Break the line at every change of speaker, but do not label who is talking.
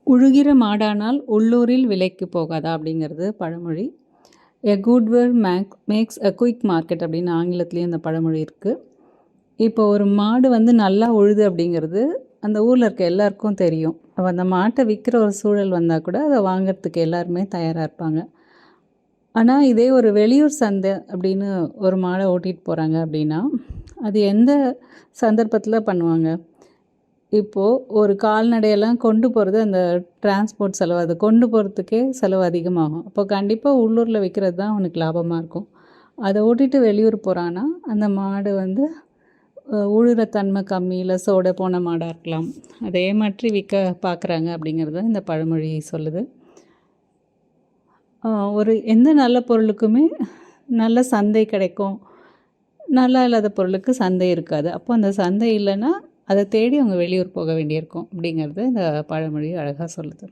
உழுகிற மாடானால் உள்ளூரில் விலைக்கு போகாதா அப்படிங்கிறது பழமொழி. A good word maths a quick market அப்படின்னு ஆங்கிலத்துலேயும் இந்த பழமொழி இருக்குது. இப்போ ஒரு மாடு வந்து நல்லா உழுது அப்படிங்கிறது அந்த ஊரில் இருக்க எல்லாருக்கும் தெரியும். அந்த மாட்டை விற்கிற ஒரு சூழல் வந்தால் கூட அதை வாங்கிறதுக்கு எல்லாருமே தயாராக இருப்பாங்க. ஆனால் இதே ஒரு வெளியூர் சந்தை அப்படின்னு ஒரு மாடை ஓட்டிகிட்டு போகிறாங்க அப்படின்னா அது எந்த சந்தர்ப்பத்தில் பண்ணுவாங்க? இப்போது ஒரு கால்நடையெல்லாம் கொண்டு போகிறது அந்த டிரான்ஸ்போர்ட் செலவு, அதை கொண்டு போகிறதுக்கே செலவு அதிகமாகும். அப்போ கண்டிப்பாக உள்ளூரில் விற்கிறது தான் அவனுக்கு லாபமாக இருக்கும். அதை ஓட்டிகிட்டு வெளியூர் போகிறான்னா அந்த மாடு வந்து உழுகிற தன்மை கம்மி, இல்லை சோடை போன மாடாக இருக்கலாம். அதை ஏமாற்றி விற்க பார்க்குறாங்க அப்படிங்கிறத இந்த பழமொழி சொல்லுது. ஒரு எந்த நல்ல பொருளுக்குமே நல்ல சந்தை கிடைக்கும், நல்லா இல்லாத பொருளுக்கு சந்தை இருக்காது. அப்போ அந்த சந்தை இல்லைன்னா அதை தேடி அவங்க வெளியூர் போக வேண்டியிருக்கும் அப்படிங்கிறது இந்த பழமொழி அழகாக சொல்லுது.